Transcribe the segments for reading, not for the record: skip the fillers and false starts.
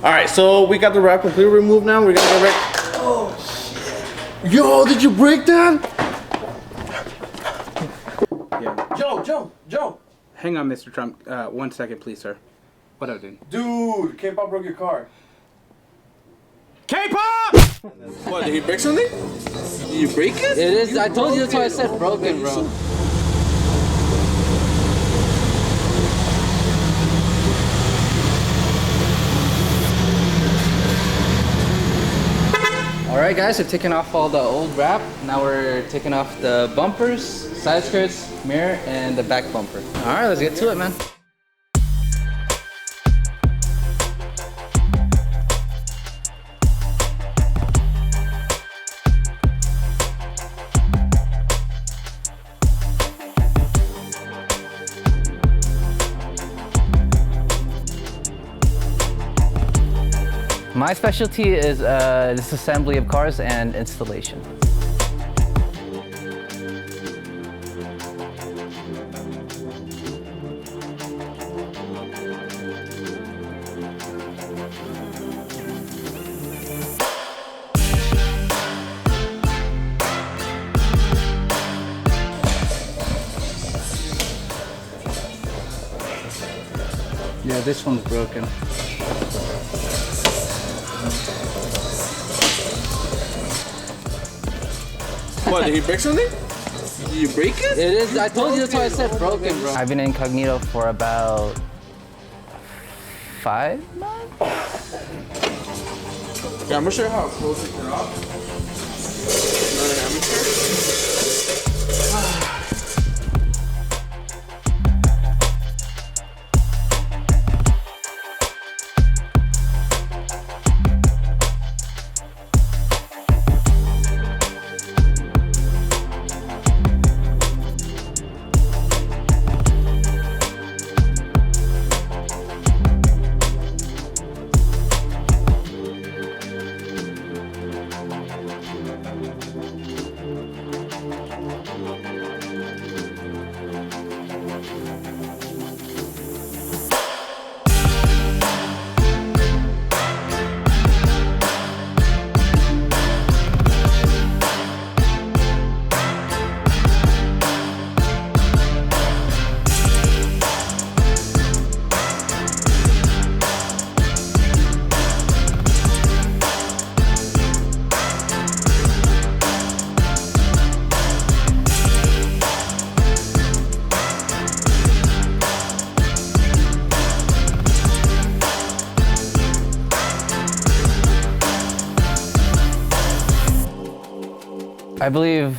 All right, so we got the wrap completely removed now. We're gonna go right. Oh shit. Yo, did you break that? Yeah. Joe. Hang on, Mr. Trump. 1 second, please, sir. What up, dude? Dude, K-pop broke your car. K-pop! What, did he break something? Did you break it? It is. I told you that's why I said broken, bro. Alright guys, we've taken off all the old wrap. Now we're taking off the bumpers, side skirts, mirror, and the back bumper. Alright, let's get to it, man. My specialty is disassembly of cars and installation. Yeah, this one's broken. What, did he break something? Did you break it? It is. I told you that's why I said broken, bro. I've been incognito for about 5 months. Yeah, I'm not sure how close it cut off. Not an amateur. I believe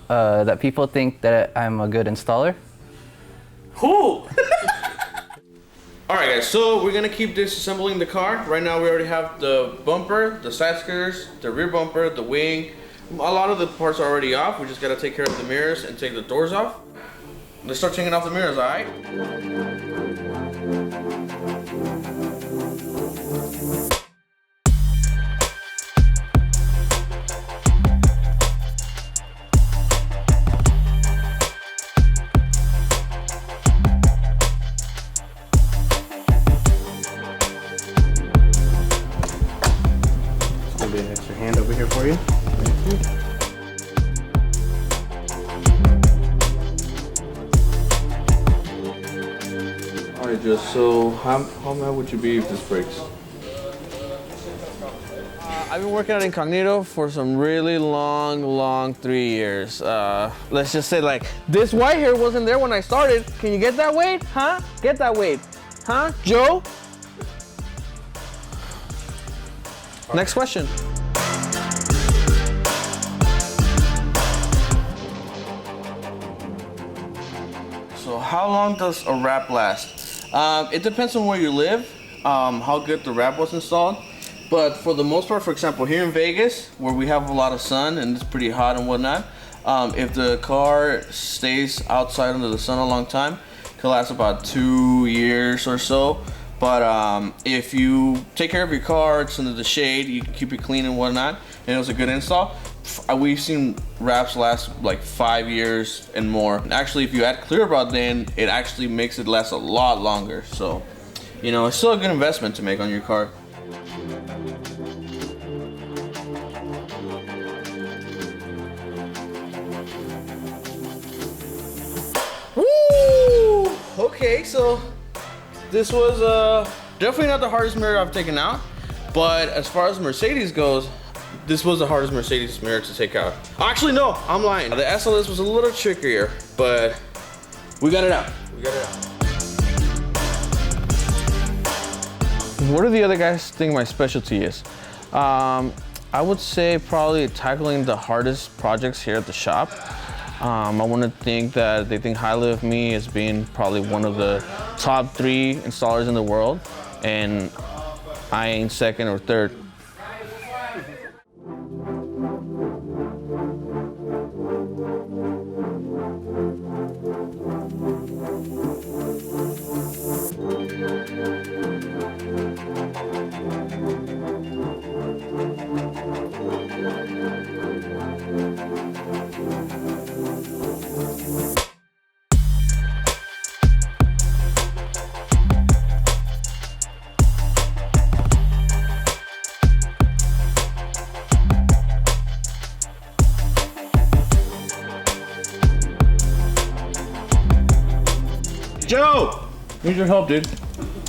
that people think that I'm a good installer. Who? Alright guys, so we're gonna keep disassembling the car. Right now we already have the bumper, the side skirts, the rear bumper, the wing. A lot of the parts are already off. We just gotta take care of the mirrors and take the doors off. Let's start taking off the mirrors, alright? Maybe an extra hand over here for you. Alright, just so how mad would you be if this breaks? I've been working at Incognito for some really long 3 years. Let's just say like this white here wasn't there when I started. Can you get that weight? Huh? Get that weight. Huh? Joe? Next question. So how long does a wrap last? It depends on where you live, how good the wrap was installed. But for the most part, for example, here in Vegas, where we have a lot of sun and it's pretty hot and whatnot, if the car stays outside under the sun a long time, it can last about 2 years or so. But if you take care of your car, it's under the shade, you can keep it clean and whatnot, and it was a good install, we've seen wraps last like 5 years and more. And actually, if you add clear about, then it actually makes it last a lot longer. So you know, it's still a good investment to make on your car. Woo! Okay, so this was definitely not the hardest mirror I've taken out, but as far as Mercedes goes, this was the hardest Mercedes mirror to take out. Actually, no, I'm lying. The SLS was a little trickier, but we got it out. We got it out. What do the other guys think my specialty is? I would say probably tackling the hardest projects here at the shop. I want to think that they think highly of me as being probably one of the top 3 installers in the world, and I ain't second or third. Joe! Need your help, dude.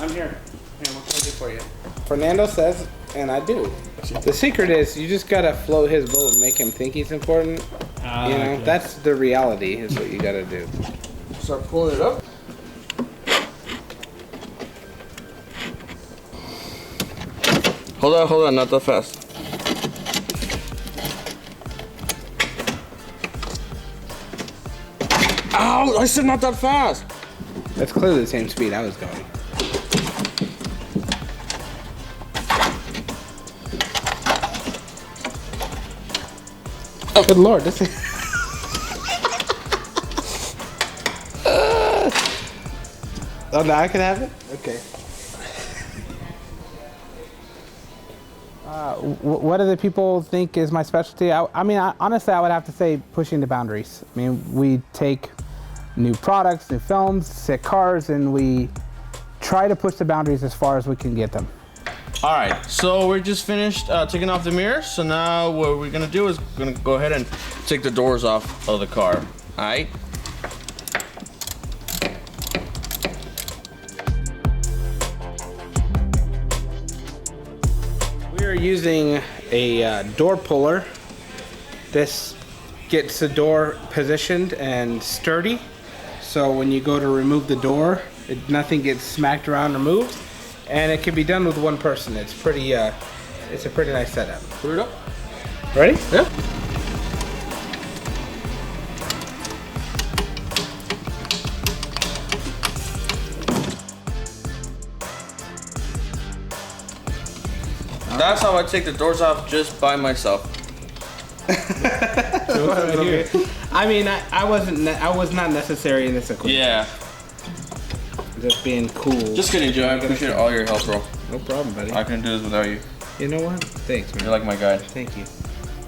I'm here. What can I do for you? Fernando says, and I do. The secret is you just gotta float his boat and make him think he's important. You know, okay. That's the reality is what you gotta do. Start pulling it up. Hold on, not that fast. Ow, I said not that fast. That's clearly the same speed I was going. Oh, good Lord, this is... Oh, now I can have it? Okay. What do the people think is my specialty? Honestly, I would have to say pushing the boundaries. I mean, we take new products, new films, sick cars, and we try to push the boundaries as far as we can get them. All right, so we're just finished taking off the mirror. So now what we're gonna do is we're gonna go ahead and take the doors off of the car. All right. We are using a door puller. This gets the door positioned and sturdy. So when you go to remove the door, nothing gets smacked around or moved, and it can be done with one person. It's pretty. It's a pretty nice setup. Put it up. Ready? Yeah. That's how I take the doors off just by myself. I mean, I was not necessary in this equation. Yeah. Just being cool. Just kidding, Joe. I appreciate all your help, bro. No problem, buddy. I couldn't do this without you. You know what? Thanks, man. You're like my guy. Thank you.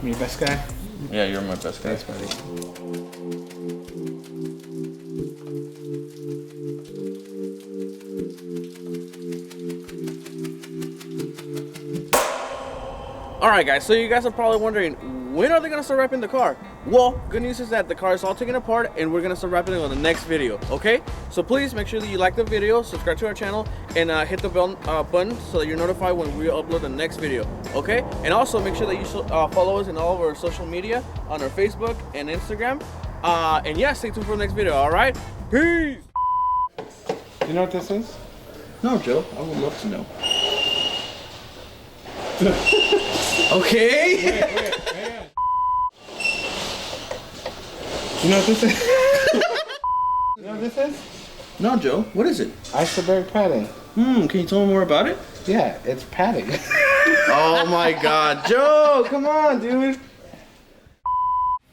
I'm your best guy? Yeah, you're my best guy. Thanks, buddy. Alright guys, so you guys are probably wondering, when are they going to start wrapping the car? Well, good news is that the car is all taken apart and we're going to start wrapping it on the next video, okay? So please make sure that you like the video, subscribe to our channel, and hit the bell button so that you're notified when we upload the next video, okay? And also make sure that you follow us in all of our social media, on our Facebook and Instagram. And yeah, stay tuned for the next video, alright? Peace! Do you know what this is? No, Joe, I would love to know. Okay. Wait. You know what this is? You know what this is? No, Joe. What is it? Isobaric padding. Can you tell me more about it? Yeah, it's padding. Oh my God, Joe! Come on, dude.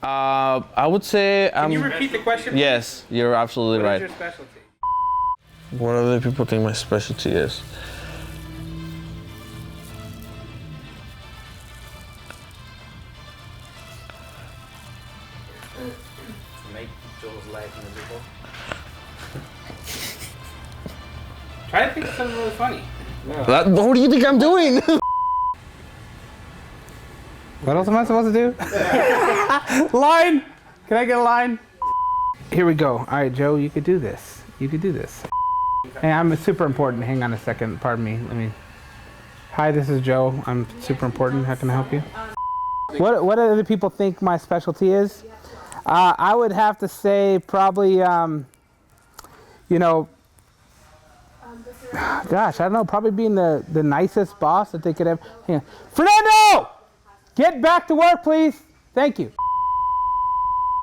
I would say Can you repeat the question? Yes, you're absolutely right. What is your specialty? What other people think my specialty is? Make Joel's life miserable. Try to think of something really funny. What do you think I'm doing? What else am I supposed to do? Line! Can I get a line? Here we go. All right, Joe, you could do this. You could do this. Hey, I'm super important. Hang on a second. Pardon me. Hi, this is Joe. I'm super important. How can I help you? What do other people think my specialty is? I would have to say probably, you know, gosh, I don't know, probably being the nicest boss that they could have. Hang on. Fernando! Get back to work, please. Thank you.